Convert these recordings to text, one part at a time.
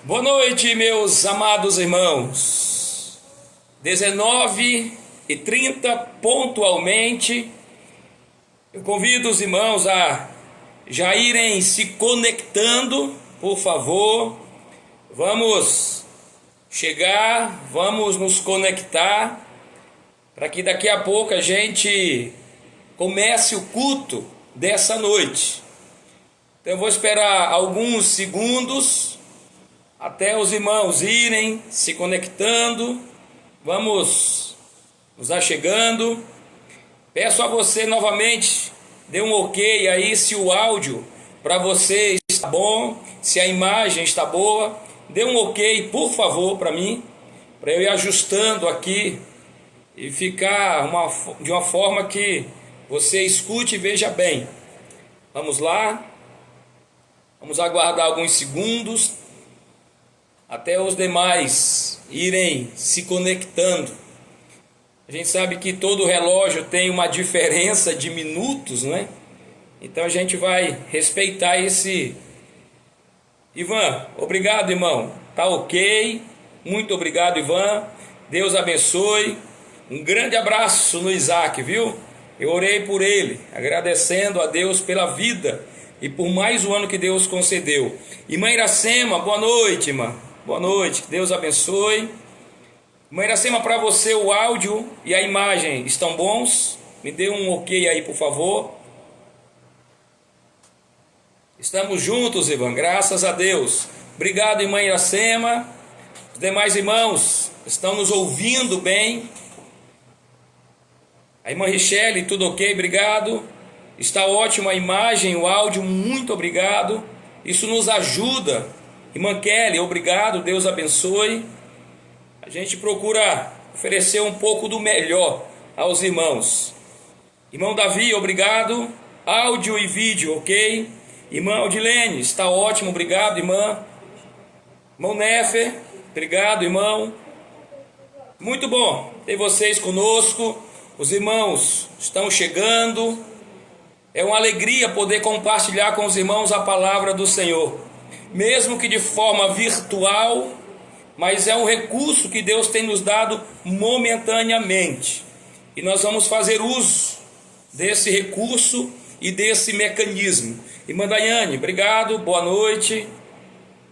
Boa noite, meus amados irmãos. 19h30 pontualmente. Eu convido os irmãos a já irem se conectando, por favor. Vamos chegar, vamos nos conectar, para que daqui a pouco a gente comece o culto dessa noite. Então eu vou esperar alguns segundos até os irmãos irem se conectando. Vamos nos achegando. Peço a você novamente, dê um ok aí se o áudio para você está bom, se a imagem está boa. Dê um ok, por favor, para mim, para eu ir ajustando aqui e ficar de uma forma que você escute e veja bem. Vamos lá. Vamos aguardar alguns segundos até os demais irem se conectando. A gente sabe que todo relógio tem uma diferença de minutos, né? Então a gente vai respeitar esse. Ivan, obrigado, irmão. Tá ok. Muito obrigado, Ivan. Deus abençoe. Um grande abraço no Isaac, viu? Eu orei por ele, agradecendo a Deus pela vida e por mais um ano que Deus concedeu. Irmã Iracema, boa noite, irmã. Boa noite, que Deus abençoe. Irmã Iracema, para você o áudio e a imagem estão bons? Me dê um ok aí, por favor. Estamos juntos, Ivan, graças a Deus. Obrigado, irmã Iracema. Os demais irmãos estão nos ouvindo bem. A irmã Richelle, tudo ok? Obrigado. Está ótima a imagem, o áudio, muito obrigado. Isso nos ajuda. Irmã Kelly, obrigado, Deus abençoe. A gente procura oferecer um pouco do melhor aos irmãos. Irmão Davi, obrigado. Áudio e vídeo, ok? Irmã Odilene, está ótimo, obrigado, irmã. Irmão Nefer, obrigado, irmão. Muito bom ter vocês conosco. Os irmãos estão chegando. É uma alegria poder compartilhar com os irmãos a palavra do Senhor, mesmo que de forma virtual, mas é um recurso que Deus tem nos dado momentaneamente. E nós vamos fazer uso desse recurso e desse mecanismo. Irmã Daiane, obrigado, boa noite.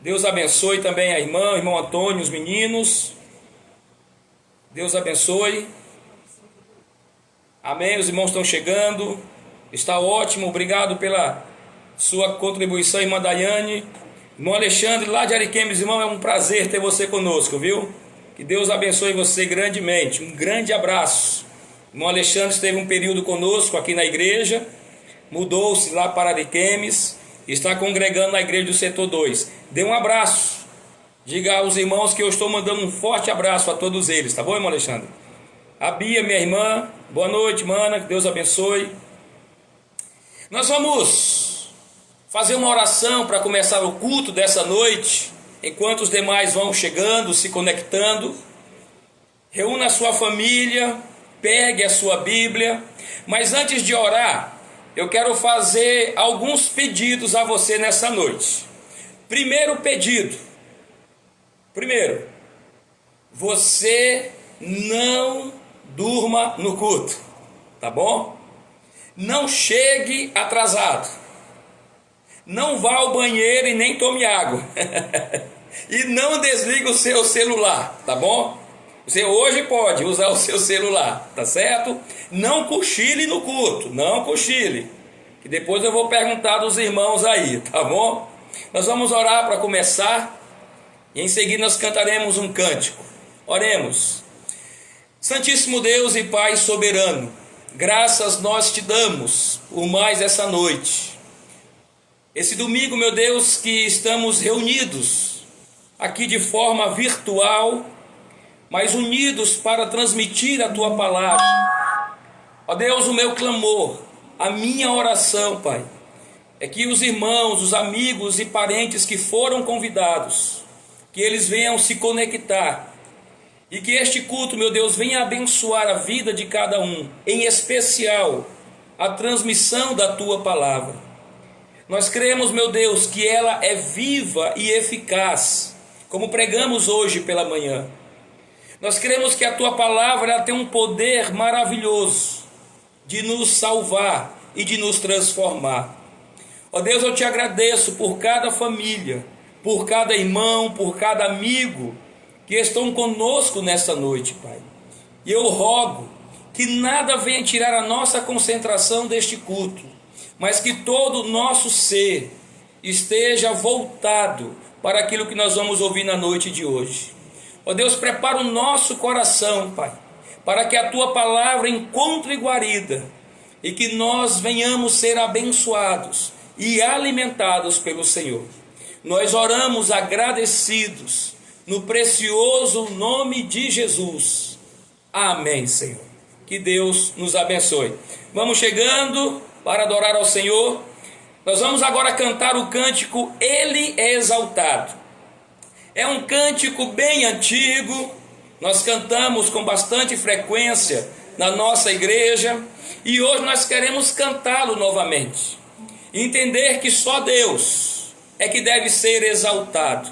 Deus abençoe também a irmã, irmão Antônio, os meninos. Deus abençoe. Amém, os irmãos estão chegando. Está ótimo, obrigado pela sua contribuição, irmã Daiane. Irmão Alexandre, lá de Ariquemes, irmão, é um prazer ter você conosco, viu? Que Deus abençoe você grandemente. Um grande abraço. Irmão Alexandre esteve um período conosco aqui na igreja, mudou-se lá para Ariquemes e está congregando na igreja do setor 2. Dê um abraço. Diga aos irmãos que eu estou mandando um forte abraço a todos eles, tá bom, irmão Alexandre? A Bia, minha irmã, boa noite, mana, que Deus abençoe. Nós vamos fazer uma oração para começar o culto dessa noite, enquanto os demais vão chegando, se conectando. Reúna a sua família, pegue a sua Bíblia, mas antes de orar, eu quero fazer alguns pedidos a você nessa noite. Primeiro pedido, você não durma no culto, tá bom? Não chegue atrasado, não vá ao banheiro e nem tome água, e não desligue o seu celular, tá bom? Você hoje pode usar o seu celular, tá certo? Não cochile no culto, não cochile, que depois eu vou perguntar dos irmãos aí, tá bom? Nós vamos orar para começar, e em seguida nós cantaremos um cântico. Oremos. Santíssimo Deus e Pai soberano, graças nós te damos por mais essa noite. Esse domingo, meu Deus, que estamos reunidos aqui de forma virtual, mas unidos para transmitir a tua palavra. Ó Deus, o meu clamor, a minha oração, Pai, é que os irmãos, os amigos e parentes que foram convidados, que eles venham se conectar. E que este culto, meu Deus, venha abençoar a vida de cada um, em especial a transmissão da tua palavra. Nós cremos, meu Deus, que ela é viva e eficaz, como pregamos hoje pela manhã. Nós cremos que a tua palavra ela tem um poder maravilhoso de nos salvar e de nos transformar. Ó Deus, eu te agradeço por cada família, por cada irmão, por cada amigo que estão conosco nesta noite, Pai. E eu rogo que nada venha tirar a nossa concentração deste culto, mas que todo o nosso ser esteja voltado para aquilo que nós vamos ouvir na noite de hoje. Ó Deus, prepara o nosso coração, Pai, para que a tua palavra encontre guarida e que nós venhamos ser abençoados e alimentados pelo Senhor. Nós oramos agradecidos no precioso nome de Jesus. Amém, Senhor. Que Deus nos abençoe. Vamos chegando para adorar ao Senhor. Nós vamos agora cantar o cântico Ele é Exaltado. É um cântico bem antigo, nós cantamos com bastante frequência na nossa igreja e hoje nós queremos cantá-lo novamente. Entender que só Deus é que deve ser exaltado,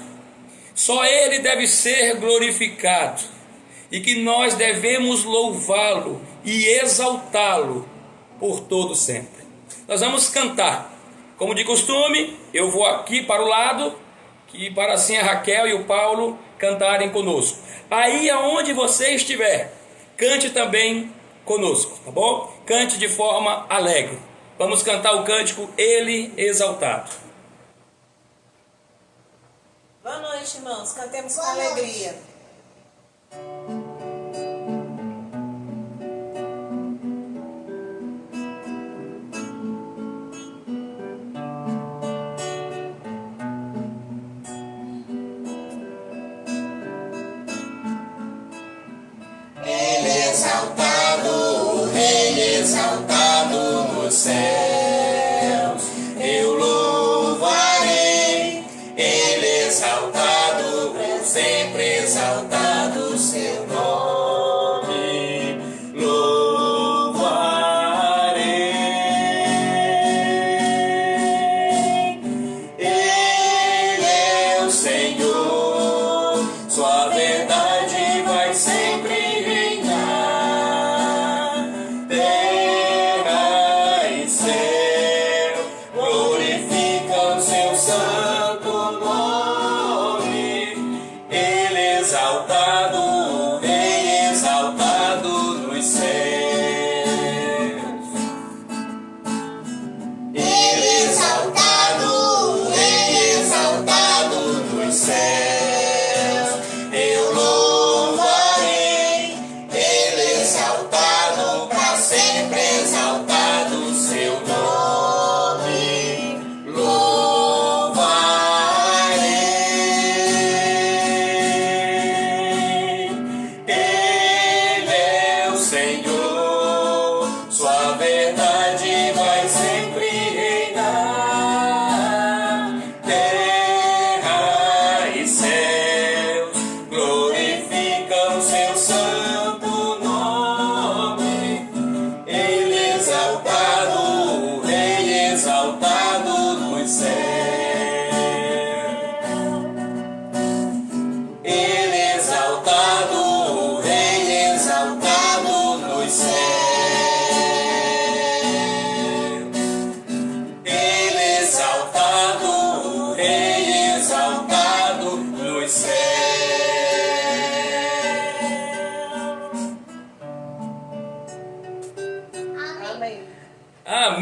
só Ele deve ser glorificado e que nós devemos louvá-lo e exaltá-lo por todo sempre. Nós vamos cantar, como de costume, eu vou aqui para o lado, e para assim a Raquel e o Paulo cantarem conosco. Aí aonde você estiver, cante também conosco, tá bom? Cante de forma alegre. Vamos cantar o cântico Ele Exaltado. Boa noite, irmãos. Cantemos com alegria. Exaltado, Rei exaltado nos céus, eu louvarei. Ele exaltado, por sempre exaltado seu nome, louvarei. Ele é o Senhor, sua verdade vai sempre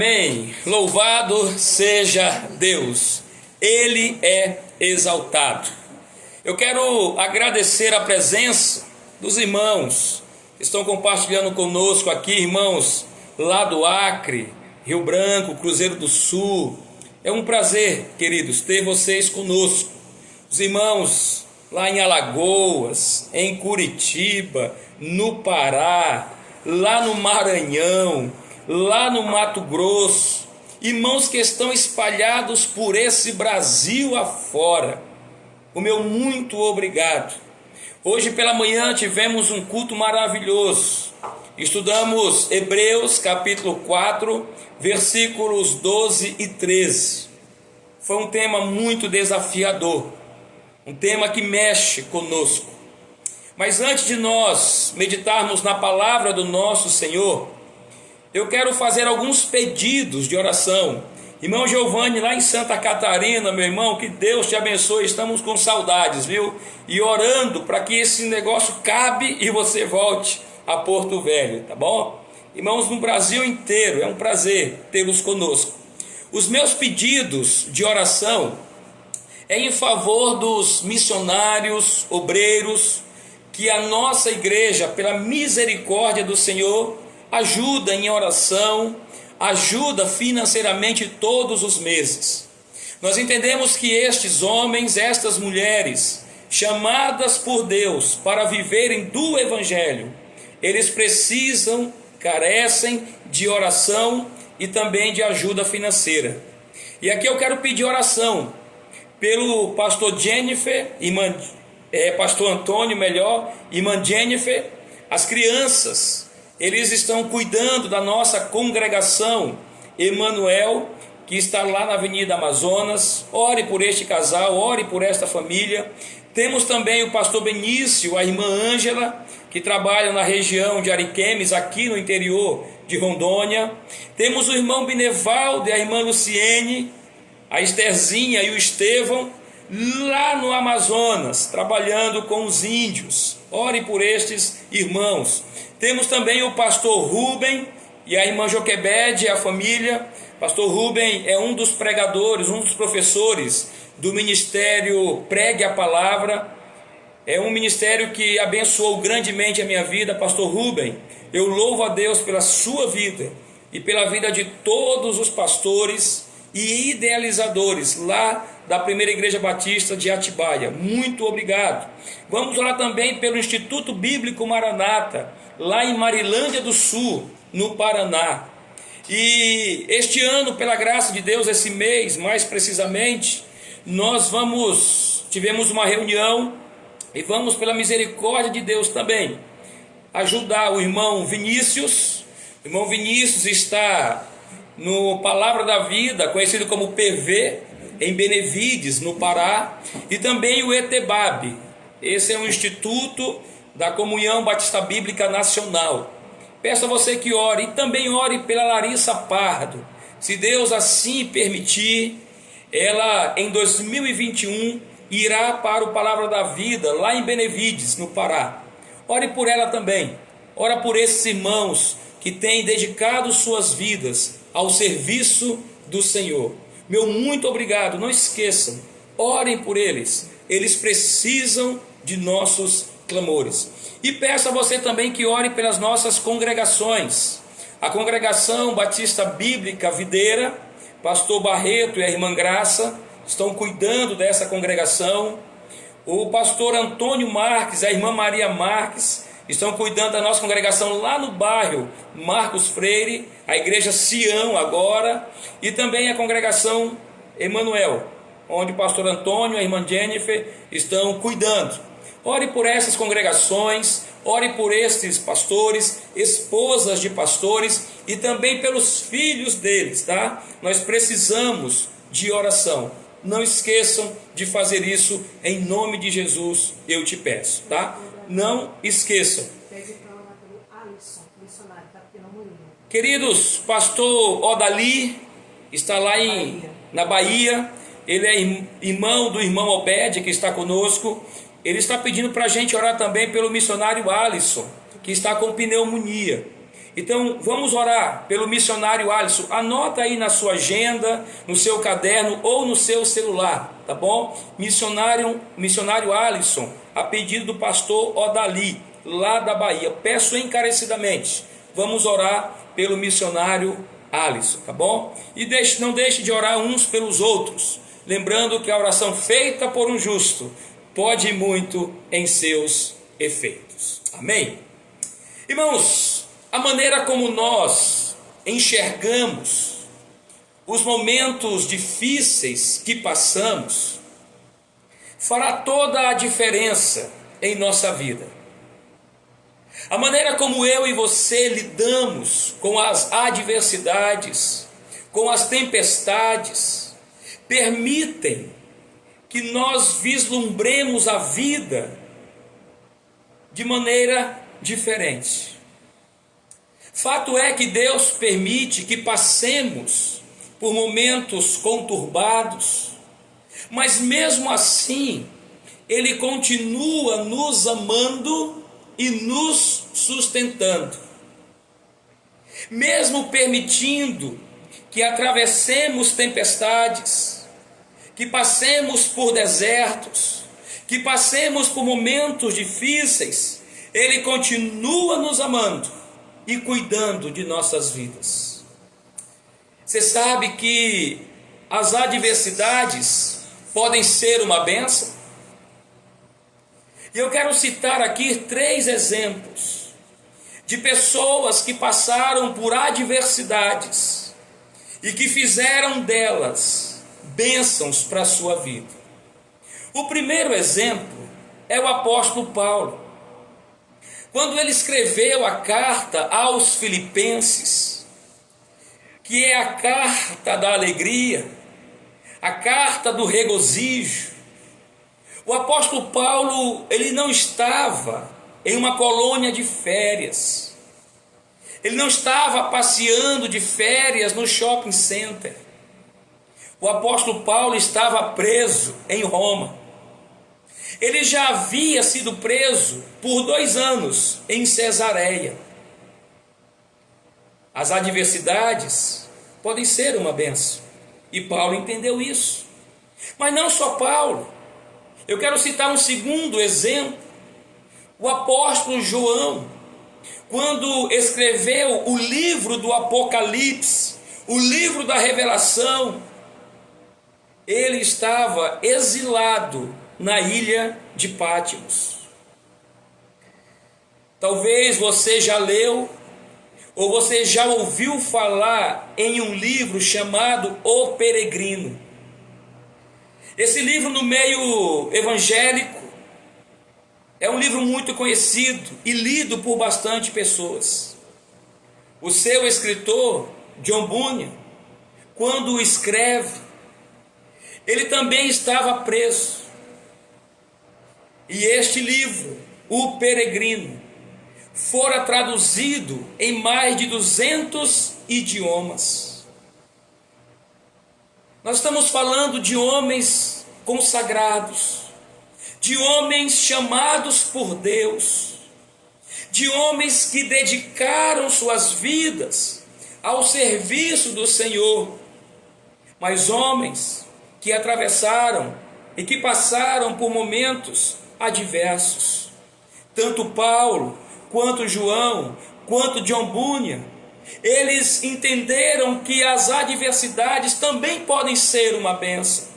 Amém. Louvado seja Deus. Ele é exaltado. Eu quero agradecer a presença dos irmãos que estão compartilhando conosco aqui, irmãos lá do Acre, Rio Branco, Cruzeiro do Sul. É um prazer, queridos, ter vocês conosco. Os irmãos lá em Alagoas, em Curitiba, no Pará, lá no Maranhão, lá no Mato Grosso, irmãos que estão espalhados por esse Brasil afora, o meu muito obrigado. Hoje pela manhã tivemos um culto maravilhoso, estudamos Hebreus capítulo 4, versículos 12 e 13, foi um tema muito desafiador, um tema que mexe conosco. Mas antes de nós meditarmos na palavra do nosso Senhor, eu quero fazer alguns pedidos de oração. Irmão Giovanni, lá em Santa Catarina, meu irmão, que Deus te abençoe, estamos com saudades, viu? E orando para que esse negócio cabe e você volte a Porto Velho, tá bom? Irmãos, no Brasil inteiro, é um prazer tê-los conosco. Os meus pedidos de oração é em favor dos missionários, obreiros, que a nossa igreja, pela misericórdia do Senhor, ajuda em oração, ajuda financeiramente todos os meses. Nós entendemos que estes homens, estas mulheres, chamadas por Deus para viverem do Evangelho, eles precisam, carecem de oração e também de ajuda financeira. E aqui eu quero pedir oração pelo pastor Jennifer, pastor Antônio, irmã Jennifer, as crianças. Eles estão cuidando da nossa congregação Emanuel, que está lá na Avenida Amazonas. Ore por este casal, ore por esta família. Temos também o pastor Benício, a irmã Ângela, que trabalham na região de Ariquemes, aqui no interior de Rondônia. Temos o irmão Binevaldo e a irmã Luciene, a Estherzinha e o Estevão, lá no Amazonas, trabalhando com os índios. Ore por estes irmãos. Temos também o pastor Rubem e a irmã Joquebede, a família. Pastor Rubem é um dos pregadores, um dos professores do ministério Pregue a Palavra. É um ministério que abençoou grandemente a minha vida. Pastor Rubem, eu louvo a Deus pela sua vida e pela vida de todos os pastores e idealizadores lá da Primeira Igreja Batista de Atibaia. Muito obrigado. Vamos orar também pelo Instituto Bíblico Maranata, lá em Marilândia do Sul, no Paraná. E este ano, pela graça de Deus, esse mês mais precisamente, nós tivemos uma reunião e vamos, pela misericórdia de Deus também, ajudar o irmão Vinícius. O irmão Vinícius está no Palavra da Vida, conhecido como PV, em Benevides, no Pará, e também o ETEBAB. Esse é um instituto da Comunhão Batista Bíblica Nacional. Peço a você que ore, e também ore pela Larissa Pardo. Se Deus assim permitir, ela em 2021 irá para o Palavra da Vida, lá em Benevides, no Pará. Ore por ela também. Ora por esses irmãos que têm dedicado suas vidas ao serviço do Senhor. Meu muito obrigado. Não esqueçam, orem por eles. Eles precisam de nossos clamores. E peço a você também que ore pelas nossas congregações. A Congregação Batista Bíblica Videira, pastor Barreto e a irmã Graça estão cuidando dessa congregação. O pastor Antônio Marques e a irmã Maria Marques estão cuidando da nossa congregação lá no bairro Marcos Freire, a igreja Sião agora, e também a congregação Emanuel, onde o pastor Antônio e a irmã Jennifer estão cuidando. Ore por essas congregações, ore por estes pastores, esposas de pastores e também pelos filhos deles, tá? Nós precisamos de oração. Não esqueçam de fazer isso, em nome de Jesus, eu te peço, tá? Não esqueçam. Queridos, pastor Odali está lá na Bahia. Ele é irmão do irmão Obed, que está conosco. Ele está pedindo para a gente orar também pelo missionário Alisson, que está com pneumonia. Então vamos orar pelo missionário Alisson. Anota aí na sua agenda, no seu caderno ou no seu celular, tá bom? Missionário Alisson, a pedido do pastor Odali, lá da Bahia. Peço encarecidamente, vamos orar pelo missionário Alisson, tá bom? E não deixe de orar uns pelos outros, lembrando que a oração feita por um justo pode ir muito em seus efeitos. Amém? Irmãos, a maneira como nós enxergamos os momentos difíceis que passamos fará toda a diferença em nossa vida. A maneira como eu e você lidamos com as adversidades, com as tempestades, permitem que nós vislumbremos a vida de maneira diferente. Fato é que Deus permite que passemos por momentos conturbados, mas mesmo assim, Ele continua nos amando e nos sustentando. Mesmo permitindo que atravessemos tempestades, que passemos por desertos, que passemos por momentos difíceis, Ele continua nos amando e cuidando de nossas vidas. Você sabe que as adversidades podem ser uma bênção? E eu quero citar aqui 3 exemplos de pessoas que passaram por adversidades e que fizeram delas bênçãos para a sua vida. O primeiro exemplo é o apóstolo Paulo. Quando ele escreveu a carta aos Filipenses, que é a carta da alegria, a carta do regozijo, o apóstolo Paulo, ele não estava em uma colônia de férias, ele não estava passeando de férias no shopping center. O apóstolo Paulo estava preso em Roma. Ele já havia sido preso por 2 anos em Cesareia. As adversidades podem ser uma bênção, e Paulo entendeu isso. Mas não só Paulo. Eu quero citar um segundo exemplo. O apóstolo João, quando escreveu o livro do Apocalipse, o livro da Revelação, ele estava exilado na ilha de Pátimos. Talvez você já leu ou você já ouviu falar em um livro chamado O Peregrino. Esse livro, no meio evangélico, é um livro muito conhecido e lido por bastante pessoas. O seu escritor, John Bunyan, quando o escreve, ele também estava preso. E este livro, O Peregrino, fora traduzido em mais de 200 idiomas. Nós estamos falando de homens consagrados, de homens chamados por Deus, de homens que dedicaram suas vidas ao serviço do Senhor, mas homens que atravessaram e que passaram por momentos adversos. Tanto Paulo, quanto João, quanto John Bunyan, eles entenderam que as adversidades também podem ser uma bênção.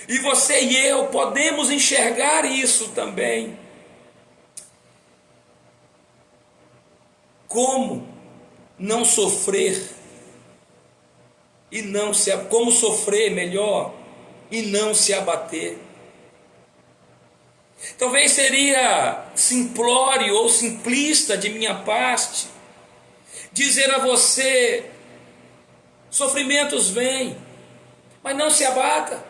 E você e eu podemos enxergar isso também. Como não sofrer e não se, como sofrer melhor e não se abater. Talvez seria simplório ou simplista de minha parte dizer a você: sofrimentos vêm, mas não se abata.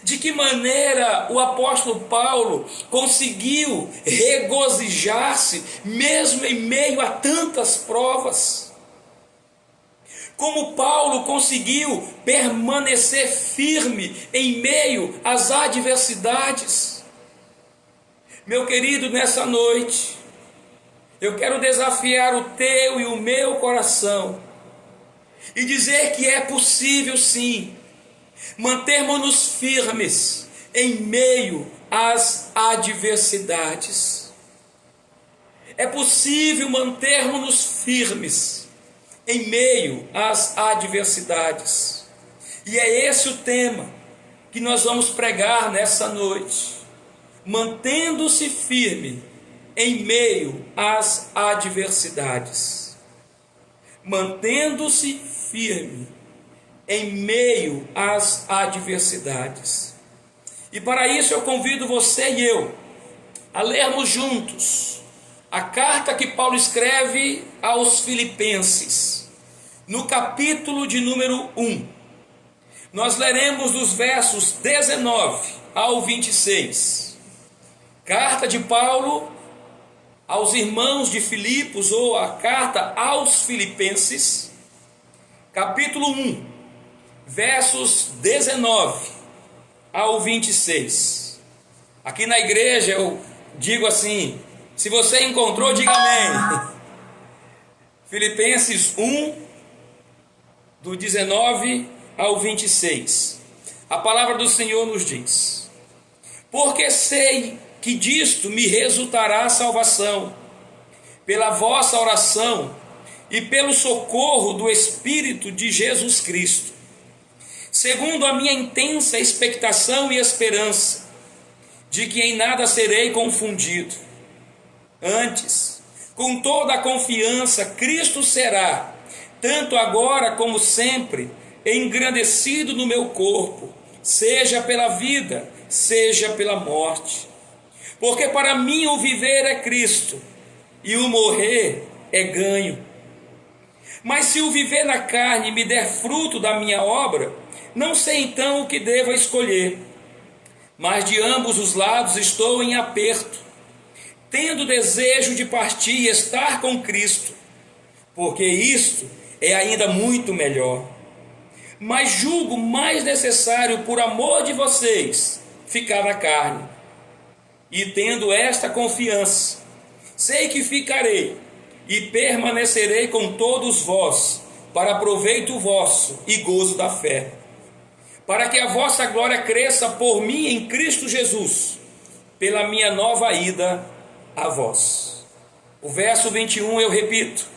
De que maneira o apóstolo Paulo conseguiu regozijar-se mesmo em meio a tantas provas? Como Paulo conseguiu permanecer firme em meio às adversidades? Meu querido, nessa noite, eu quero desafiar o teu e o meu coração e dizer que é possível sim mantermos-nos firmes em meio às adversidades. É possível mantermos-nos firmes em meio às adversidades. E é esse o tema que nós vamos pregar nessa noite. Mantendo-se firme em meio às adversidades. Mantendo-se firme em meio às adversidades. E para isso eu convido você e eu a lermos juntos a carta que Paulo escreve aos Filipenses, no capítulo de número 1. Nós leremos dos versos 19 ao 26. Carta de Paulo aos irmãos de Filipos, ou a carta aos Filipenses, capítulo 1, versos 19 ao 26. Aqui na igreja eu digo assim: se você encontrou, diga amém. Filipenses 1, do 19 ao 26. A palavra do Senhor nos diz: porque sei que disto me resultará salvação, pela vossa oração e pelo socorro do Espírito de Jesus Cristo, segundo a minha intensa expectação e esperança, de que em nada serei confundido. Antes, com toda a confiança, Cristo será, tanto agora como sempre, engrandecido no meu corpo, seja pela vida, seja pela morte. Porque para mim o viver é Cristo, e o morrer é ganho. Mas se o viver na carne me der fruto da minha obra, não sei então o que devo escolher. Mas de ambos os lados estou em aperto, tendo desejo de partir e estar com Cristo, porque isto é ainda muito melhor. Mas julgo mais necessário, por amor de vocês, ficar na carne. E tendo esta confiança, sei que ficarei e permanecerei com todos vós, para proveito vosso e gozo da fé, para que a vossa glória cresça por mim em Cristo Jesus, pela minha nova ida a vós. O verso 21 eu repito: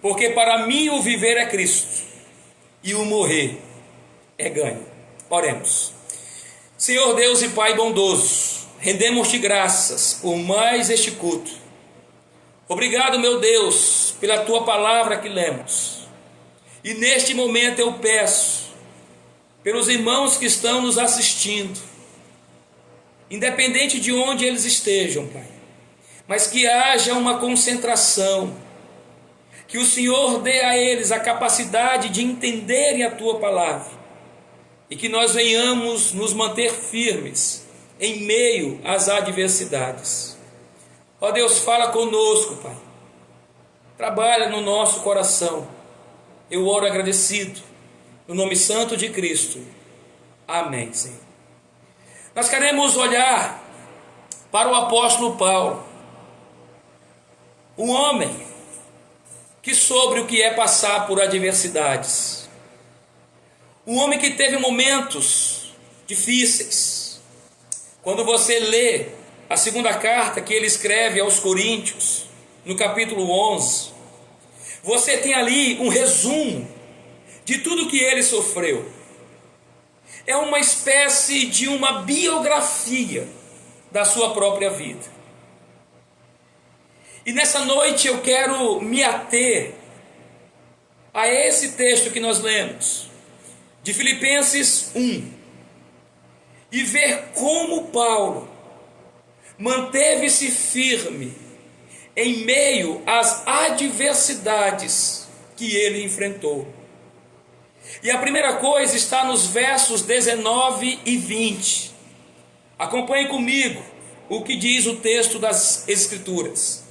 porque para mim o viver é Cristo, e o morrer é ganho. Oremos. Senhor Deus e Pai bondoso, rendemos-te graças por mais este culto. Obrigado, meu Deus, pela tua palavra que lemos. E neste momento eu peço pelos irmãos que estão nos assistindo, independente de onde eles estejam, Pai, mas que haja uma concentração, que o Senhor dê a eles a capacidade de entenderem a tua palavra, e que nós venhamos nos manter firmes em meio às adversidades. Ó Deus, fala conosco, Pai. Trabalha no nosso coração. Eu oro agradecido, no nome santo de Cristo. Amém, Senhor. Nós queremos olhar para o apóstolo Paulo, um homem que soube o que é passar por adversidades, um homem que teve momentos difíceis. Quando você lê a segunda carta que ele escreve aos Coríntios, no capítulo 11, você tem ali um resumo de tudo que ele sofreu. É uma espécie de uma biografia da sua própria vida. E nessa noite eu quero me ater a esse texto que nós lemos, de Filipenses 1, e ver como Paulo manteve-se firme em meio às adversidades que ele enfrentou. E a primeira coisa está nos versos 19 e 20. Acompanhe comigo o que diz o texto das Escrituras.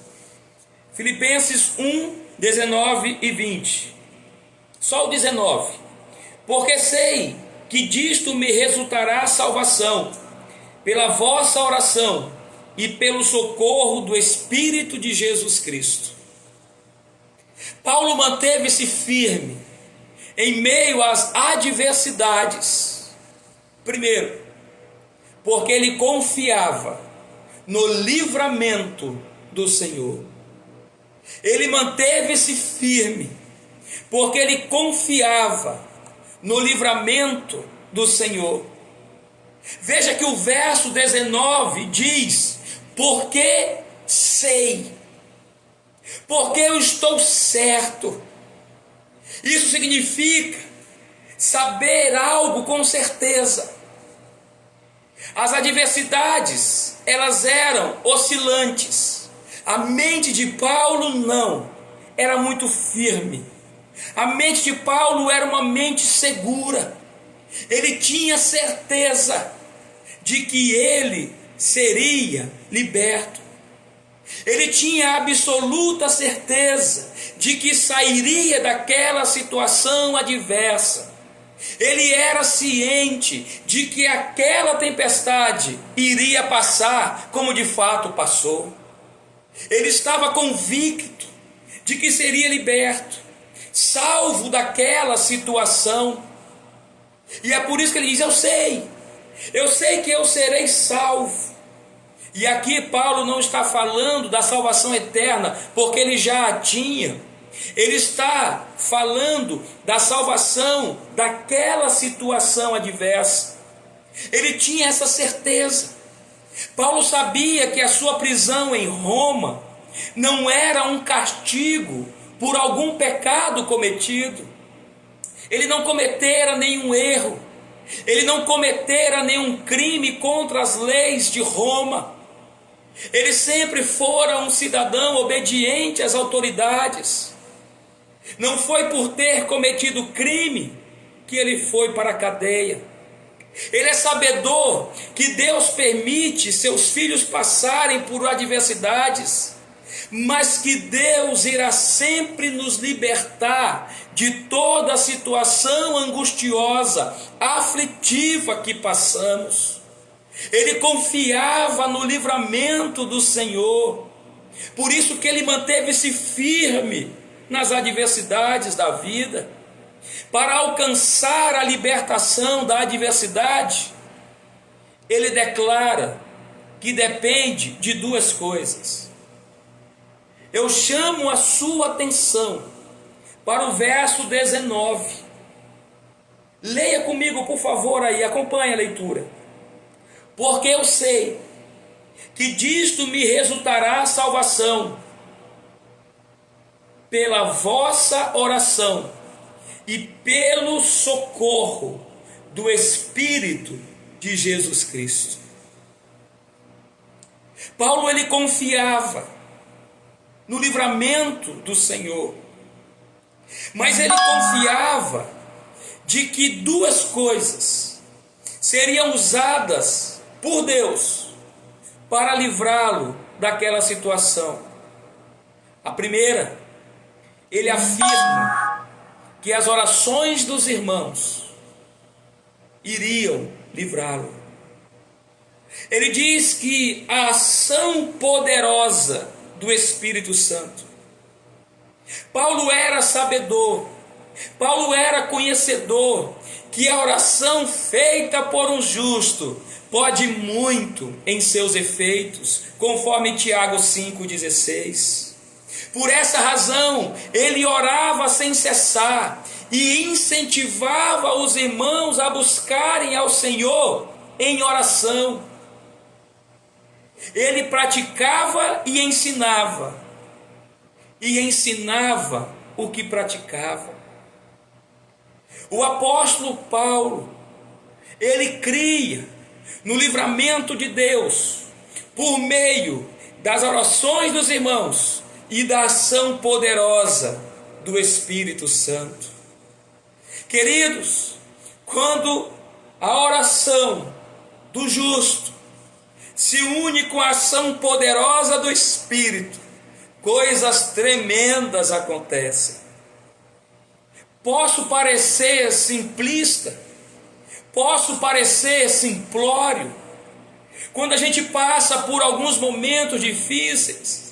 Filipenses 1, 19 e 20. Só o 19. Porque sei que disto me resultará salvação, pela vossa oração e pelo socorro do Espírito de Jesus Cristo. Paulo manteve-se firme em meio às adversidades. Primeiro, porque ele confiava no livramento do Senhor. Ele manteve-se firme porque ele confiava no livramento do Senhor. Veja que o verso 19 diz: porque sei, porque eu estou certo. Isso significa saber algo com certeza. As adversidades, elas eram oscilantes. A mente de Paulo não, era muito firme. A mente de Paulo era uma mente segura. Ele tinha certeza de que ele seria liberto. Ele tinha absoluta certeza de que sairia daquela situação adversa. Ele era ciente de que aquela tempestade iria passar como de fato passou. Ele estava convicto de que seria liberto, salvo daquela situação. E é por isso que ele diz: eu sei que eu serei salvo. E aqui Paulo não está falando da salvação eterna, porque ele já a tinha. Ele está falando da salvação daquela situação adversa. Ele tinha essa certeza. Paulo sabia que a sua prisão em Roma não era um castigo por algum pecado cometido. Ele não cometera nenhum erro. Ele não cometera nenhum crime contra as leis de Roma. Ele sempre fora um cidadão obediente às autoridades. Não foi por ter cometido crime que ele foi para a cadeia. Ele é sabedor que Deus permite seus filhos passarem por adversidades, mas que Deus irá sempre nos libertar de toda a situação angustiosa, aflitiva que passamos. Ele confiava no livramento do Senhor, por isso que ele manteve-se firme nas adversidades da vida. Para alcançar a libertação da adversidade, ele declara que depende de duas coisas. Eu chamo a sua atenção para o verso 19. Leia comigo, por favor, aí, acompanhe a leitura. Porque eu sei que disto me resultará salvação, pela vossa oração e pelo socorro do Espírito de Jesus Cristo. Paulo, ele confiava no livramento do Senhor, mas ele confiava de que duas coisas seriam usadas por Deus para livrá-lo daquela situação. A primeira, ele afirma que as orações dos irmãos iriam livrá-lo. Ele diz que a ação poderosa do Espírito Santo. Paulo era sabedor, Paulo era conhecedor que a oração feita por um justo pode muito em seus efeitos, conforme Tiago 5,16. Por essa razão, ele orava sem cessar e incentivava os irmãos a buscarem ao Senhor em oração. Ele praticava e ensinava o que praticava. O apóstolo Paulo, ele cria no livramento de Deus por meio das orações dos irmãos e da ação poderosa do Espírito Santo. Queridos, quando a oração do justo se une com a ação poderosa do Espírito, coisas tremendas acontecem. Posso parecer simplista, posso parecer simplório, quando a gente passa por alguns momentos difíceis,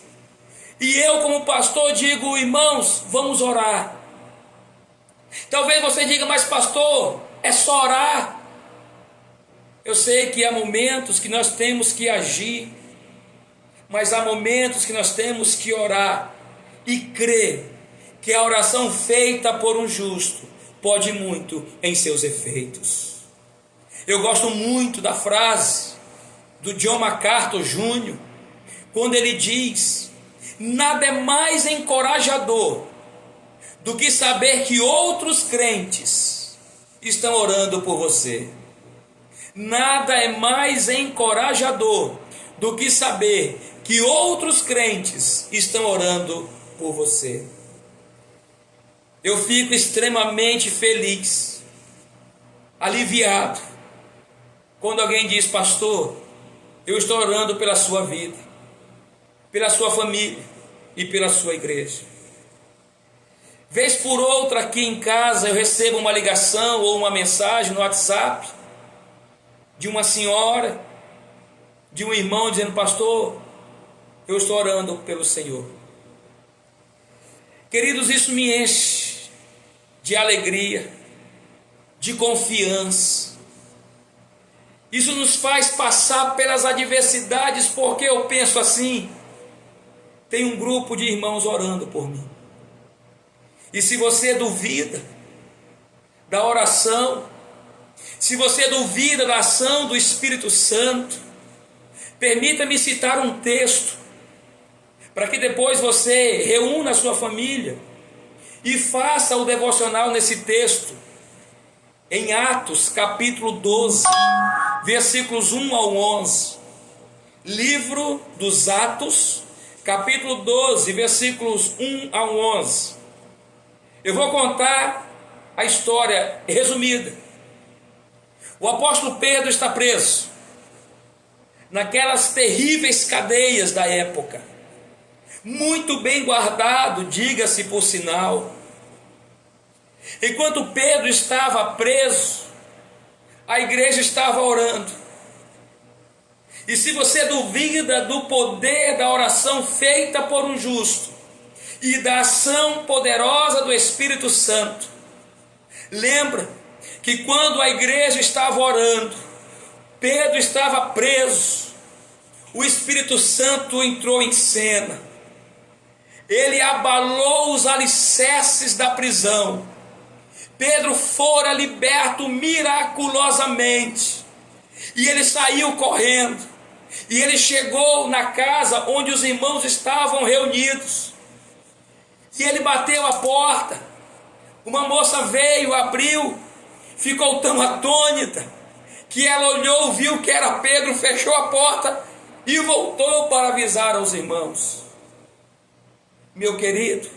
e eu como pastor digo: irmãos, vamos orar. Talvez você diga: mas pastor, é só orar. Eu sei que há momentos que nós temos que agir, mas há momentos que nós temos que orar e crer que a oração feita por um justo pode muito em seus efeitos. Eu gosto muito da frase do John MacArthur Jr., quando ele diz: nada é mais encorajador do que saber que outros crentes estão orando por você. Nada é mais encorajador do que saber que outros crentes estão orando por você. Eu fico extremamente feliz aliviado quando alguém diz: pastor, eu estou orando pela sua vida, pela sua família e pela sua igreja. Vez por outra aqui em casa eu recebo uma ligação ou uma mensagem no WhatsApp de uma senhora, de um irmão dizendo: pastor, eu estou orando pelo Senhor. Queridos, isso me enche de alegria, de confiança. Isso nos faz passar pelas adversidades, porque eu penso assim: tem um grupo de irmãos orando por mim. E se você duvida da oração, se você duvida da ação do Espírito Santo, permita-me citar um texto, para que depois você reúna a sua família e faça o devocional nesse texto, em Atos capítulo 12, versículos 1 ao 11. Livro dos Atos, capítulo 12, versículos 1 ao 11. Eu vou contar a história resumida. O apóstolo Pedro está preso naquelas terríveis cadeias da época, muito bem guardado, diga-se por sinal. Enquanto Pedro estava preso, a igreja estava orando. E se você duvida do poder da oração feita por um justo e da ação poderosa do Espírito Santo, lembra que quando a igreja estava orando, Pedro estava preso, o Espírito Santo entrou em cena. Ele abalou os alicerces da prisão. Pedro fora liberto miraculosamente, e ele saiu correndo, e ele chegou na casa onde os irmãos estavam reunidos, e ele bateu a porta. Uma moça veio, abriu, ficou tão atônita, que ela olhou, viu que era Pedro, fechou a porta e voltou para avisar aos irmãos. Meu querido,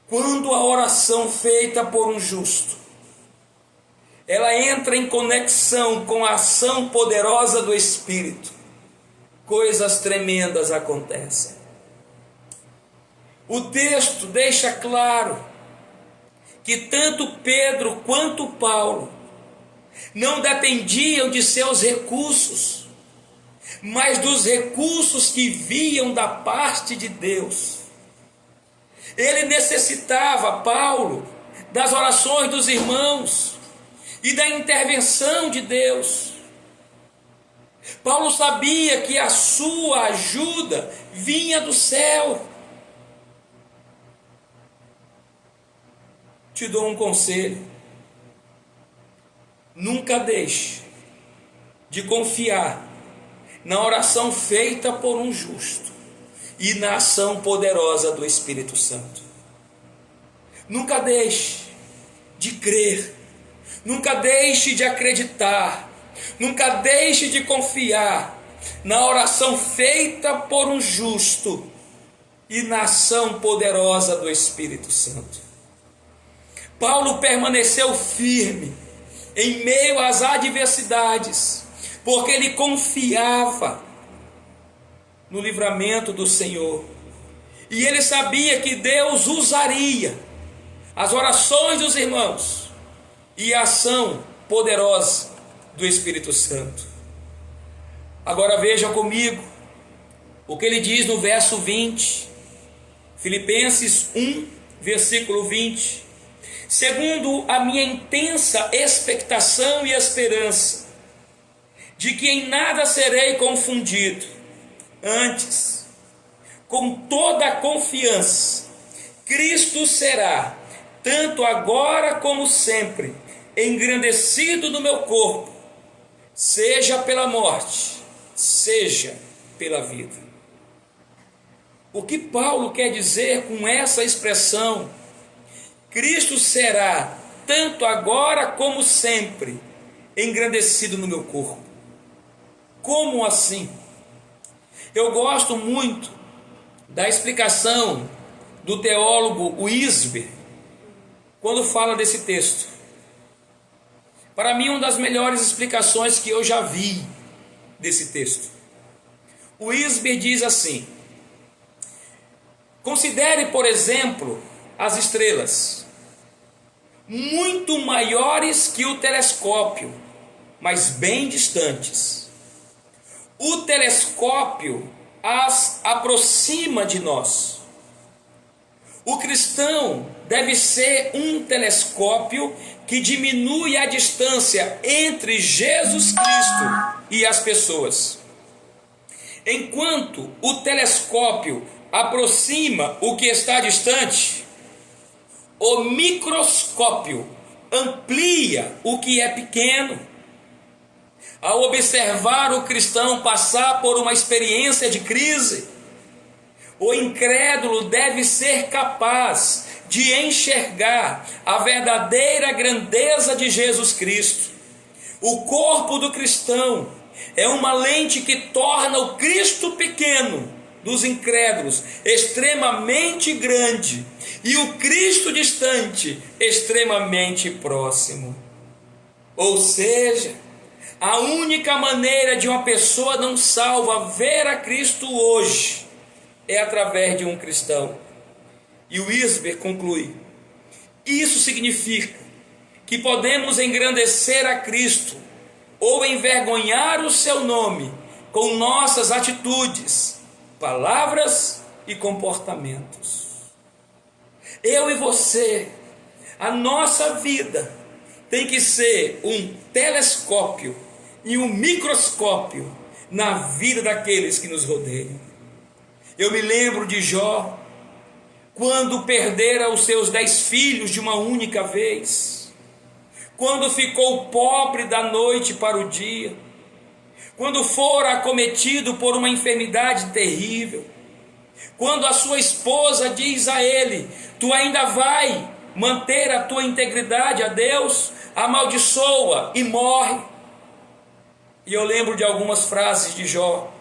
quando a oração feita por um justo, ela entra em conexão com a ação poderosa do Espírito, coisas tremendas acontecem. O texto deixa claro que tanto Pedro quanto Paulo não dependiam de seus recursos, mas dos recursos que vinham da parte de Deus. Ele necessitava, Paulo, das orações dos irmãos e da intervenção de Deus. Paulo sabia que a sua ajuda vinha do céu. Te dou um conselho: nunca deixe de confiar na oração feita por um justo e na ação poderosa do Espírito Santo. Nunca deixe de crer, nunca deixe de acreditar, nunca deixe de confiar na oração feita por um justo e na ação poderosa do Espírito Santo. Paulo permaneceu firme em meio às adversidades, porque ele confiava no livramento do Senhor, e ele sabia que Deus usaria as orações dos irmãos e a ação poderosa do Espírito Santo. Agora veja comigo o que ele diz no verso 20, Filipenses 1, versículo 20: segundo a minha intensa expectação e esperança, de que em nada serei confundido, antes, com toda a confiança, Cristo será, tanto agora como sempre, engrandecido no meu corpo, seja pela morte, seja pela vida. O que Paulo quer dizer com essa expressão? Cristo será, tanto agora como sempre, engrandecido no meu corpo. Como assim? Eu gosto muito da explicação do teólogo Wisber, quando fala desse texto. para mim, uma das melhores explicações que eu já vi desse texto. O Wiersbe diz assim: considere, por exemplo, as estrelas, muito maiores que o telescópio, mas bem distantes. O telescópio as aproxima de nós. O cristão deve ser um telescópio que diminui a distância entre Jesus Cristo e as pessoas. Enquanto o telescópio aproxima o que está distante, o microscópio amplia o que é pequeno. Ao observar o cristão passar por uma experiência de crise, o incrédulo deve ser capaz de enxergar a verdadeira grandeza de Jesus Cristo. O corpo do cristão é uma lente que torna o Cristo pequeno dos incrédulos extremamente grande e o Cristo distante extremamente próximo. Ou seja, a única maneira de uma pessoa não salva ver a Cristo hoje é através de um cristão. E o Wiersbe conclui: isso significa que podemos engrandecer a Cristo ou envergonhar o seu nome com nossas atitudes, palavras e comportamentos. Eu e você, a nossa vida tem que ser um telescópio e um microscópio na vida daqueles que nos rodeiam. Eu me lembro de Jó, quando perdera os seus 10 filhos de uma única vez, quando ficou pobre da noite para o dia, quando fora acometido por uma enfermidade terrível, quando a sua esposa diz a ele: tu ainda vai manter a tua integridade a Deus? Amaldiçoa e morre. E eu lembro de algumas frases de Jó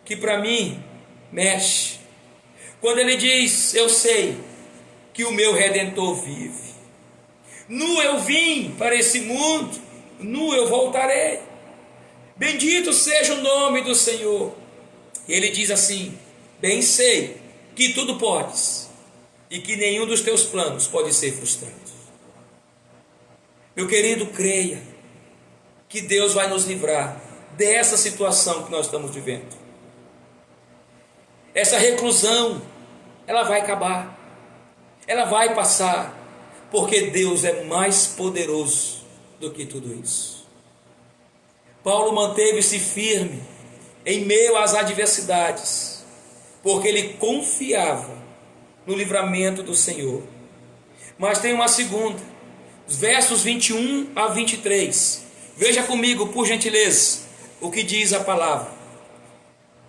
que para mim mexe. Quando ele diz: eu sei que o meu Redentor vive, nu eu vim para esse mundo, nu eu voltarei, bendito seja o nome do Senhor. E ele diz assim: bem sei que tudo podes e que nenhum dos teus planos pode ser frustrado. Meu querido, creia que Deus vai nos livrar dessa situação que nós estamos vivendo. Essa reclusão, ela vai acabar, ela vai passar, porque Deus é mais poderoso do que tudo isso. Paulo manteve-se firme em meio às adversidades, porque ele confiava no livramento do Senhor. Mas tem uma segunda, versos 21 a 23. Veja comigo, por gentileza, o que diz a palavra.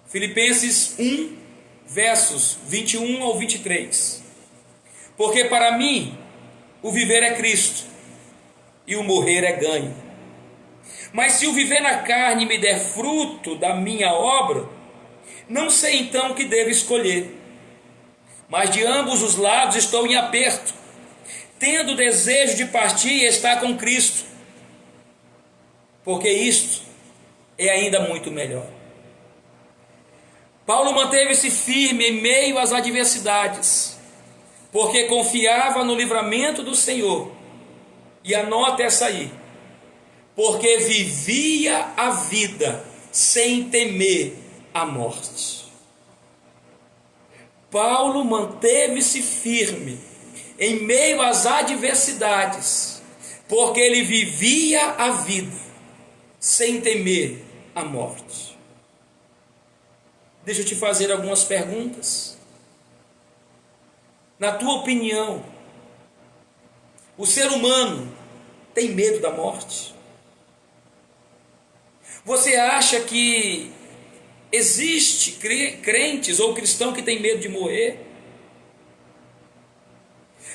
Filipenses 1, versos 21 ao 23. Porque para mim o viver é Cristo e o morrer é ganho. Mas se o viver na carne me der fruto da minha obra, não sei então o que devo escolher. Mas de ambos os lados estou em aperto, tendo desejo de partir e estar com Cristo, porque isto é ainda muito melhor. Paulo manteve-se firme em meio às adversidades, porque confiava no livramento do Senhor. E anota essa aí: porque vivia a vida sem temer a morte. Paulo manteve-se firme em meio às adversidades, porque ele vivia a vida sem temer a morte. Deixa eu te fazer algumas perguntas. Na tua opinião, o ser humano tem medo da morte? Você acha que existe crentes ou cristão que tem medo de morrer?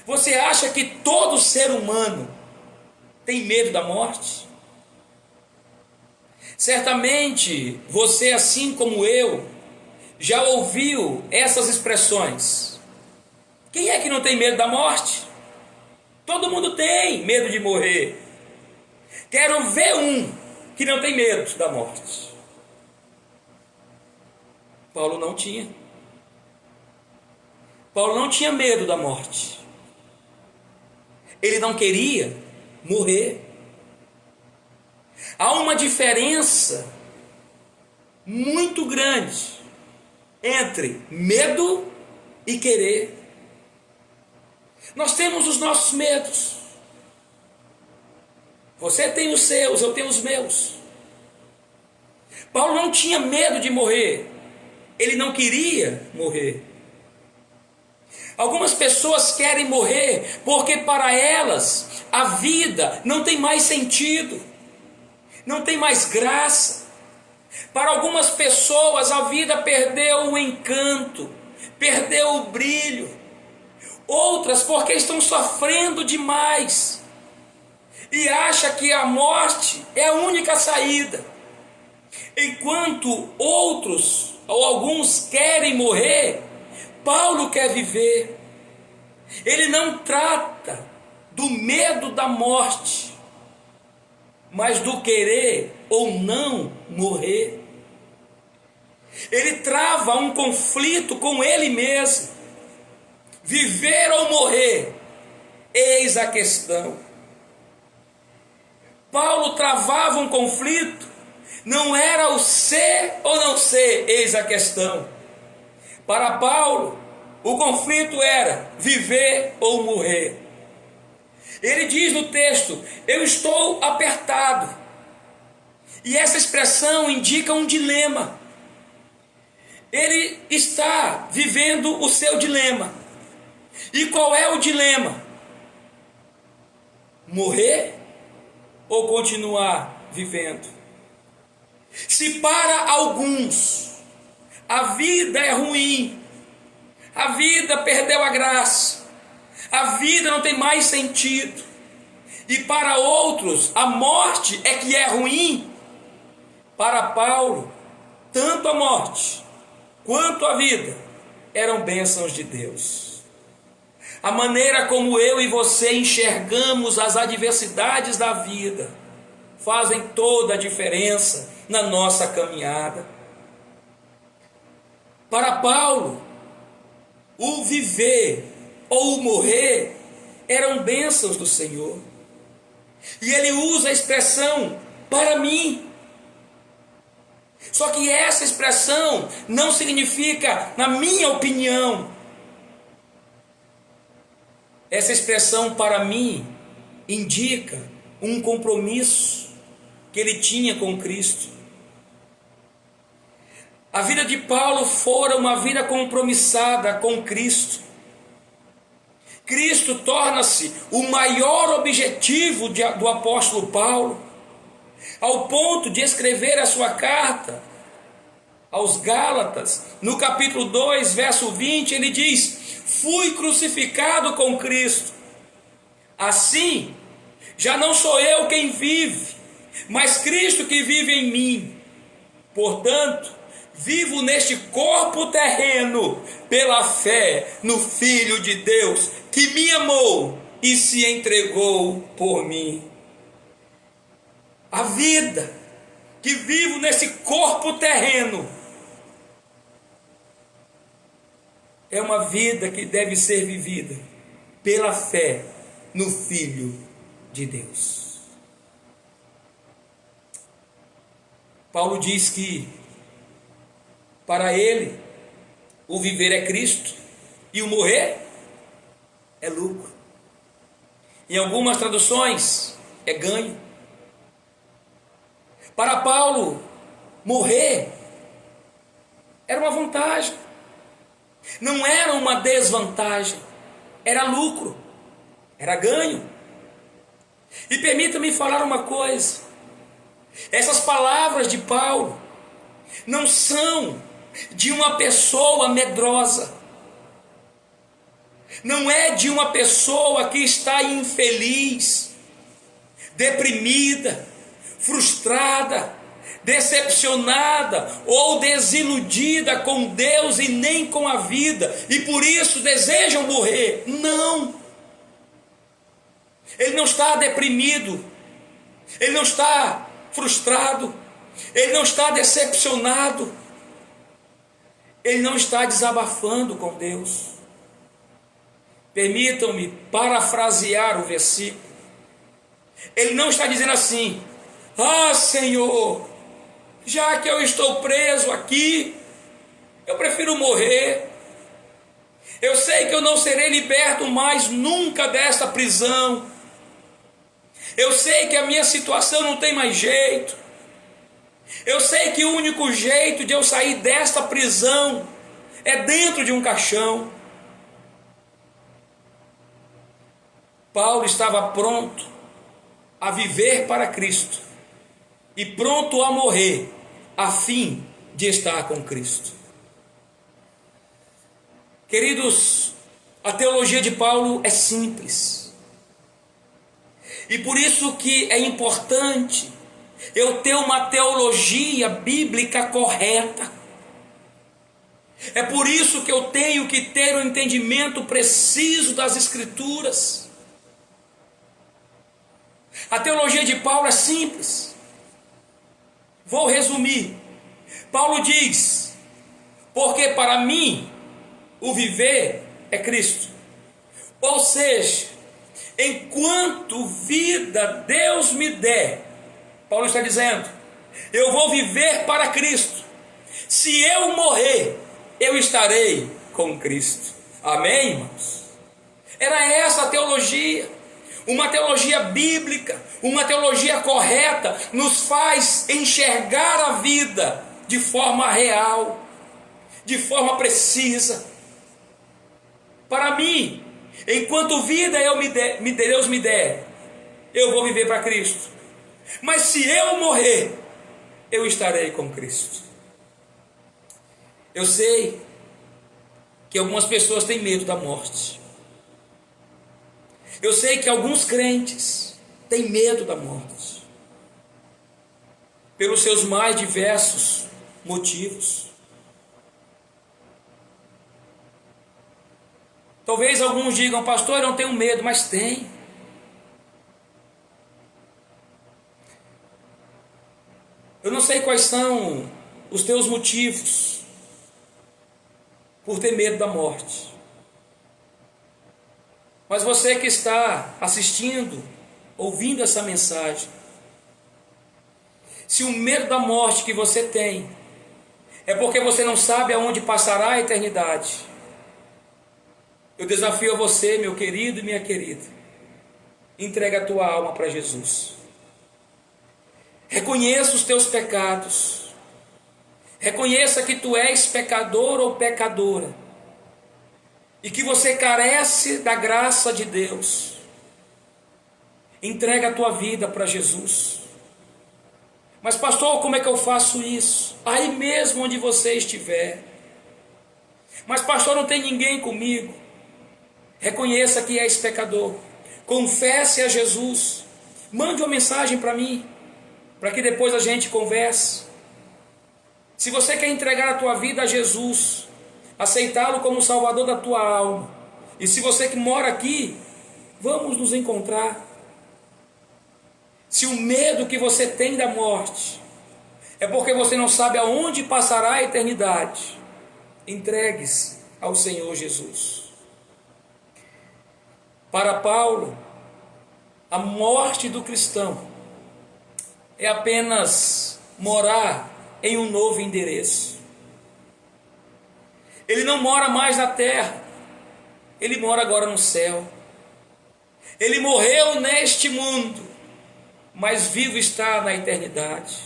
Você acha que todo ser humano tem medo da morte? Certamente você, assim como eu, já ouviu essas expressões. Quem é que não tem medo da morte? Todo mundo tem medo de morrer. Quero ver um que não tem medo da morte. Paulo não tinha. Paulo não tinha medo da morte. Ele não queria morrer. Há uma diferença muito grande entre medo e querer. Nós temos os nossos medos. Você tem os seus, eu tenho os meus. Paulo não tinha medo de morrer. Ele não queria morrer. Algumas pessoas querem morrer porque para elas a vida não tem mais sentido, não tem mais graça. Para algumas pessoas a vida perdeu o encanto, perdeu o brilho. Outras porque estão sofrendo demais e acham que a morte é a única saída. Enquanto outros ou alguns querem morrer, Paulo quer viver. Ele não trata do medo da morte, mas do querer ou não morrer. Ele trava um conflito com ele mesmo. Viver ou morrer, eis a questão. Paulo travava um conflito, não era o ser ou não ser, eis a questão. Para Paulo, o conflito era viver ou morrer. Ele diz no texto: eu estou apertado. E essa expressão indica um dilema. Ele está vivendo o seu dilema. E qual é o dilema? Morrer ou continuar vivendo? Se para alguns a vida é ruim, a vida perdeu a graça, a vida não tem mais sentido, e para outros a morte é que é ruim, para Paulo, tanto a morte quanto a vida eram bênçãos de Deus. A maneira como eu e você enxergamos as adversidades da vida fazem toda a diferença na nossa caminhada. Para Paulo, o viver ou o morrer eram bênçãos do Senhor. E ele usa a expressão para mim. Só que essa expressão não significa na minha opinião. Essa expressão para mim indica um compromisso que ele tinha com Cristo. A vida de Paulo fora uma vida compromissada com Cristo. Cristo torna-se o maior objetivo do apóstolo Paulo, ao ponto de escrever a sua carta aos Gálatas, no capítulo 2, verso 20, ele diz: fui crucificado com Cristo. Assim, já não sou eu quem vive, mas Cristo que vive em mim. Portanto, vivo neste corpo terreno pela fé no Filho de Deus, que me amou e se entregou por mim. A vida que vivo nesse corpo terreno é uma vida que deve ser vivida pela fé no Filho de Deus. Paulo diz que para ele o viver é Cristo e o morrer é lucro. Em algumas traduções é ganho. Para Paulo, morrer era uma vantagem, não era uma desvantagem, era lucro, era ganho. E permita-me falar uma coisa: essas palavras de Paulo não são de uma pessoa medrosa, não é de uma pessoa que está infeliz, deprimida, frustrada, decepcionada ou desiludida com Deus e nem com a vida, e por isso desejam morrer. Não, ele não está deprimido, ele não está frustrado, ele não está decepcionado, ele não está desabafando com Deus. Permitam-me parafrasear o versículo. Ele não está dizendo assim: ah, Senhor, já que eu estou preso aqui, eu prefiro morrer. Eu sei que eu não serei liberto mais nunca desta prisão. Eu sei que a minha situação não tem mais jeito. Eu sei que o único jeito de eu sair desta prisão é dentro de um caixão. Paulo estava pronto a viver para Cristo e pronto a morrer a fim de estar com Cristo. Queridos, a teologia de Paulo é simples. E por isso que é importante eu ter uma teologia bíblica correta. É por isso que eu tenho que ter um entendimento preciso das Escrituras. A teologia de Paulo é simples. Vou resumir. Paulo diz: porque para mim o viver é Cristo. Ou seja, enquanto vida Deus me der, Paulo está dizendo, eu vou viver para Cristo. Se eu morrer, eu estarei com Cristo. Amém, irmãos? Era essa a teologia. Uma teologia bíblica, uma teologia correta, nos faz enxergar a vida de forma real, de forma precisa. Para mim, enquanto vida Deus me der, eu vou viver para Cristo. Mas se eu morrer, eu estarei com Cristo. Eu sei que algumas pessoas têm medo da morte. Eu sei que alguns crentes têm medo da morte, pelos seus mais diversos motivos. Talvez alguns digam, pastor, eu não tenho medo, mas tem. Eu não sei quais são os teus motivos por ter medo da morte. Mas você que está assistindo, ouvindo essa mensagem, se o medo da morte que você tem é porque você não sabe aonde passará a eternidade, eu desafio a você, meu querido e minha querida, entrega a tua alma para Jesus. Reconheça os teus pecados. Reconheça que tu és pecador ou pecadora e que você carece da graça de Deus. Entrega a tua vida para Jesus. Mas pastor, como é que eu faço isso? Aí mesmo onde você estiver. Mas pastor, não tem ninguém comigo. Reconheça que és pecador. Confesse a Jesus. Mande uma mensagem para mim, para que depois a gente converse. Se você quer entregar a tua vida a Jesus, aceitá-lo como Salvador da tua alma, e se você que mora aqui, vamos nos encontrar. Se o medo que você tem da morte é porque você não sabe aonde passará a eternidade, entregue-se ao Senhor Jesus. Para Paulo, a morte do cristão é apenas morar em um novo endereço. Ele não mora mais na terra, ele mora agora no céu. Ele morreu neste mundo, mas vivo está na eternidade.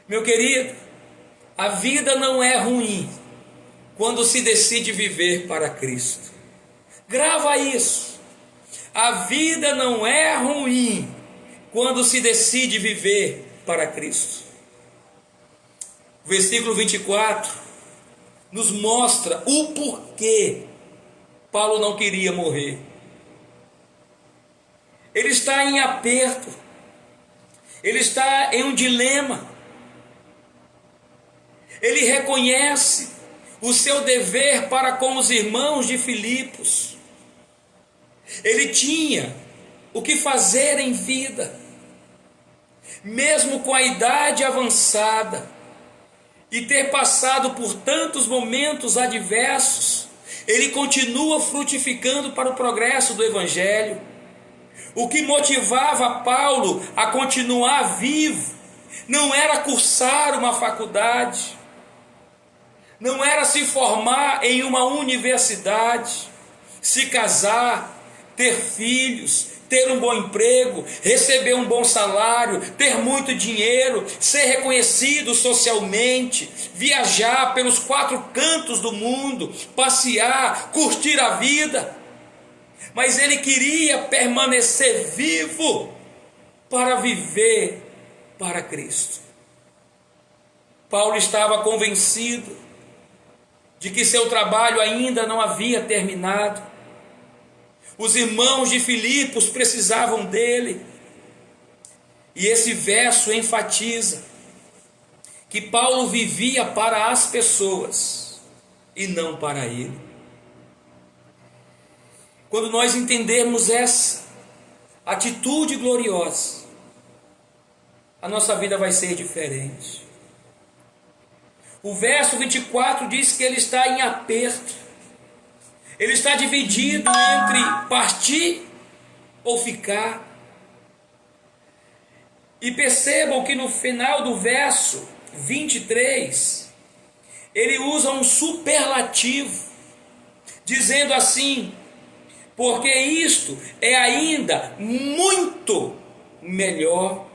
Meu querido, a vida não é ruim quando se decide viver para Cristo. Grava isso. A vida não é ruim quando se decide viver para Cristo. O versículo 24 nos mostra o porquê Paulo não queria morrer. Ele está em aperto, ele está em um dilema. Ele reconhece o seu dever para com os irmãos de Filipos. Ele tinha o que fazer em vida, mesmo com a idade avançada e ter passado por tantos momentos adversos, ele continua frutificando para o progresso do Evangelho. O que motivava Paulo a continuar vivo não era cursar uma faculdade, não era se formar em uma universidade, se casar, ter filhos, ter um bom emprego, receber um bom salário, ter muito dinheiro, ser reconhecido socialmente, viajar pelos 4 cantos do mundo, passear, curtir a vida. Mas ele queria permanecer vivo para viver para Cristo. Paulo estava convencido de que seu trabalho ainda não havia terminado. Os irmãos de Filipos precisavam dele. E esse verso enfatiza que Paulo vivia para as pessoas e não para ele. Quando nós entendermos essa atitude gloriosa, a nossa vida vai ser diferente. O verso 24 diz que ele está em aperto. Ele está dividido entre partir ou ficar. E percebam que no final do verso 23, ele usa um superlativo, dizendo assim: porque isto é ainda muito melhor.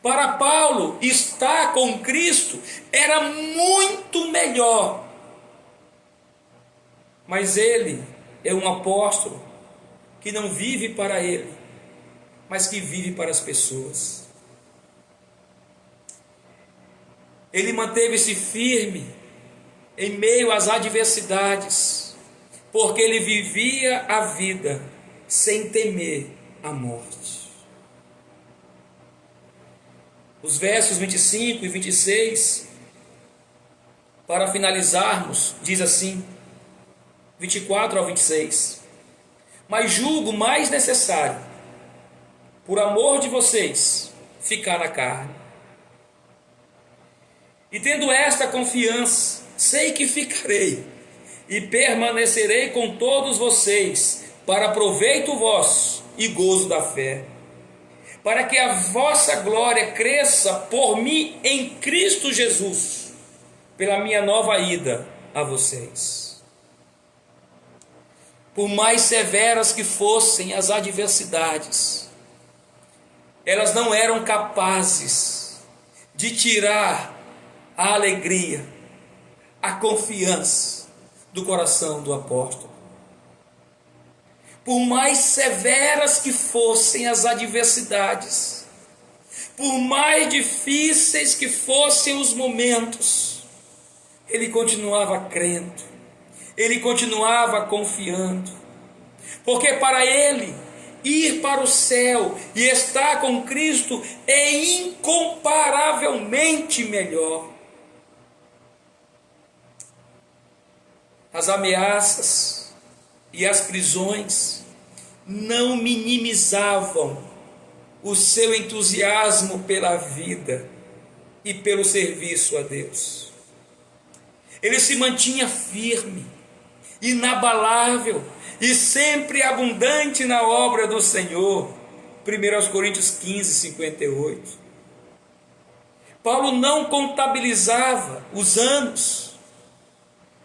Para Paulo, estar com Cristo era muito melhor. Mas ele é um apóstolo que não vive para ele, mas que vive para as pessoas. Ele manteve-se firme em meio às adversidades, porque ele vivia a vida sem temer a morte. Os versos 25 e 26, para finalizarmos, diz assim, 24 ao 26: mas julgo mais necessário, por amor de vocês, ficar na carne. E tendo esta confiança, sei que ficarei e permanecerei com todos vocês, para proveito vosso e gozo da fé, para que a vossa glória cresça por mim em Cristo Jesus, pela minha nova ida a vocês. Por mais severas que fossem as adversidades, elas não eram capazes de tirar a alegria, a confiança do coração do apóstolo. Por mais severas que fossem as adversidades, por mais difíceis que fossem os momentos, ele continuava crendo, ele continuava confiando, porque para ele, ir para o céu e estar com Cristo é incomparavelmente melhor. As ameaças e as prisões não minimizavam o seu entusiasmo pela vida e pelo serviço a Deus. Ele se mantinha firme, inabalável e sempre abundante na obra do Senhor. 1 Coríntios 15, 58. Paulo não contabilizava os anos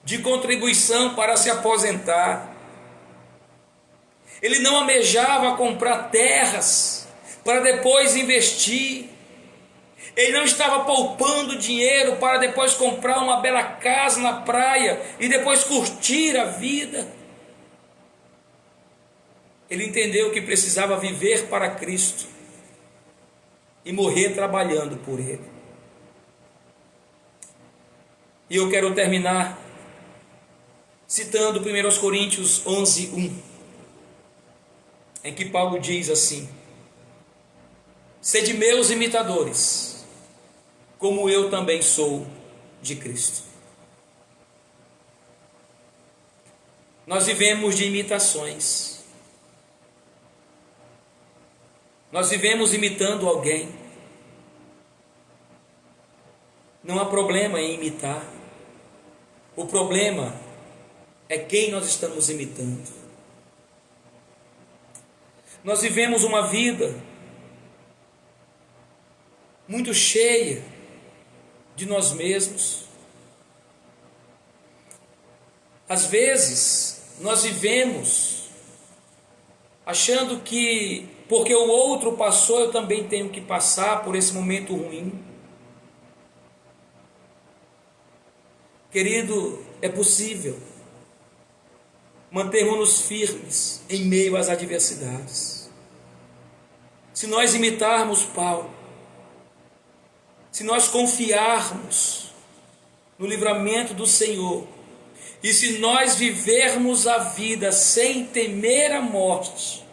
de contribuição para se aposentar. Ele não almejava comprar terras para depois investir. Ele não estava poupando dinheiro para depois comprar uma bela casa na praia e depois curtir a vida. Ele entendeu que precisava viver para Cristo e morrer trabalhando por Ele. E eu quero terminar citando 1 Coríntios 11, 1, em que Paulo diz assim: sede meus imitadores, como eu também sou de Cristo. Nós vivemos de imitações. Nós vivemos imitando alguém. Não há problema em imitar. O problema é quem nós estamos imitando. Nós vivemos uma vida muito cheia de nós mesmos. Às vezes, nós vivemos achando que porque o outro passou, eu também tenho que passar por esse momento ruim. Querido, é possível mantermos-nos firmes em meio às adversidades. Se nós imitarmos Paulo, se nós confiarmos no livramento do Senhor, e se nós vivermos a vida sem temer a morte,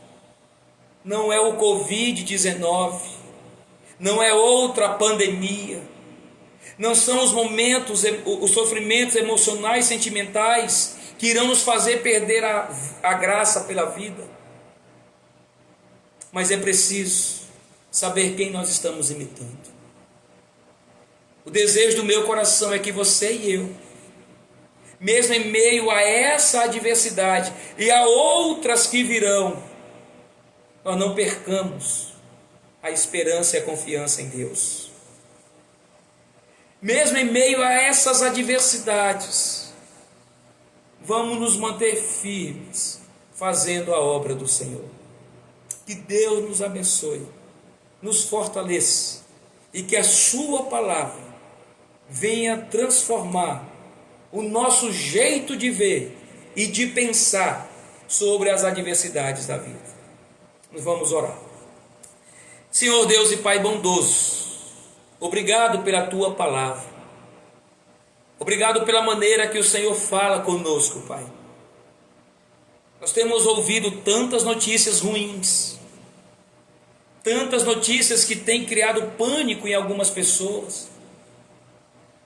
não é o Covid-19, não é outra pandemia, não são os momentos, os sofrimentos emocionais, sentimentais, que irão nos fazer perder a graça pela vida. Mas é preciso saber quem nós estamos imitando. O desejo do meu coração é que você e eu, mesmo em meio a essa adversidade e a outras que virão, nós não percamos a esperança e a confiança em Deus. Mesmo em meio a essas adversidades, vamos nos manter firmes, fazendo a obra do Senhor. Que Deus nos abençoe, nos fortaleça, e que a sua palavra venha transformar o nosso jeito de ver e de pensar sobre as adversidades da vida. Nós vamos orar. Senhor Deus e Pai bondoso, obrigado pela tua palavra. Obrigado pela maneira que o Senhor fala conosco, Pai. Nós temos ouvido tantas notícias ruins, tantas notícias que têm criado pânico em algumas pessoas.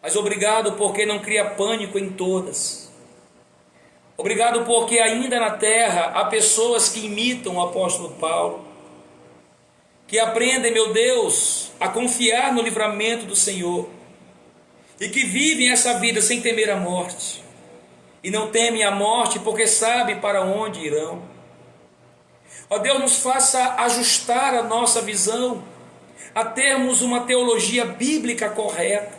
Mas obrigado porque não cria pânico em todas. Obrigado porque ainda na terra há pessoas que imitam o apóstolo Paulo, que aprendem, meu Deus, a confiar no livramento do Senhor, e que vivem essa vida sem temer a morte, e não temem a morte porque sabem para onde irão. Ó Deus, nos faça ajustar a nossa visão, a termos uma teologia bíblica correta,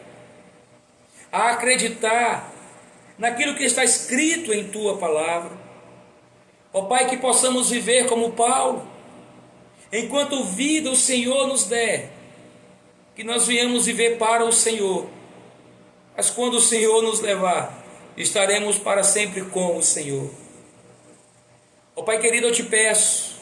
a acreditar naquilo que está escrito em tua palavra. Ó Pai, que possamos viver como Paulo, enquanto vida o Senhor nos der, que nós venhamos viver para o Senhor, mas quando o Senhor nos levar, estaremos para sempre com o Senhor. Ó Pai querido, eu te peço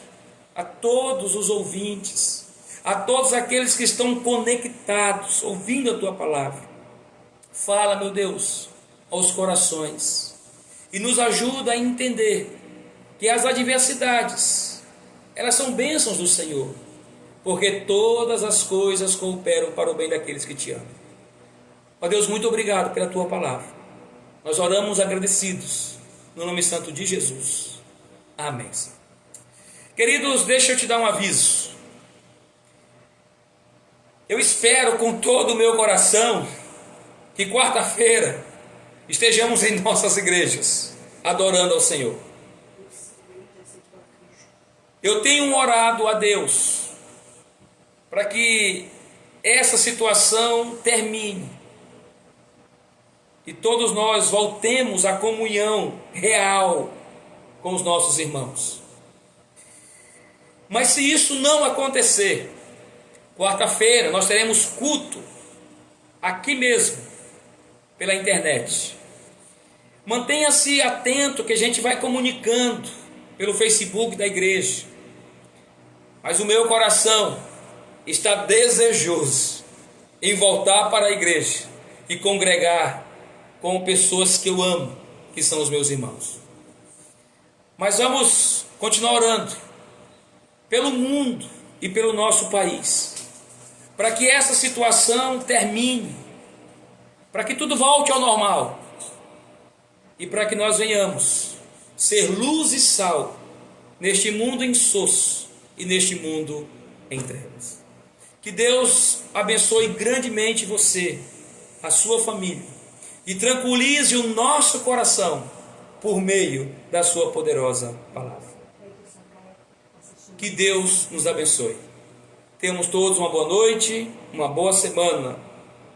a todos os ouvintes, a todos aqueles que estão conectados, ouvindo a tua palavra, fala, meu Deus, aos corações, e nos ajuda a entender que as adversidades, elas são bênçãos do Senhor, porque todas as coisas cooperam para o bem daqueles que te amam. Ó Deus, muito obrigado pela tua palavra. Nós oramos agradecidos, no nome santo de Jesus. Amém. Queridos, deixa eu te dar um aviso. Eu espero com todo o meu coração que quarta-feira estejamos em nossas igrejas, adorando ao Senhor. Eu tenho orado a Deus para que essa situação termine e todos nós voltemos à comunhão real com os nossos irmãos. Mas se isso não acontecer, quarta-feira nós teremos culto aqui mesmo, pela internet. Mantenha-se atento que a gente vai comunicando pelo Facebook da igreja. Mas o meu coração está desejoso em voltar para a igreja e congregar com pessoas que eu amo, que são os meus irmãos. Mas vamos continuar orando pelo mundo e pelo nosso país, para que essa situação termine, para que tudo volte ao normal e para que nós venhamos ser luz e sal neste mundo insosso e neste mundo em trevas. Que Deus abençoe grandemente você, a sua família, e tranquilize o nosso coração por meio da sua poderosa palavra. Que Deus nos abençoe. Tenhamos todos uma boa noite, uma boa semana,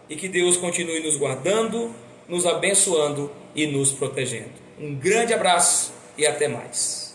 e que Deus continue nos guardando, nos abençoando e nos protegendo. Um grande abraço e até mais.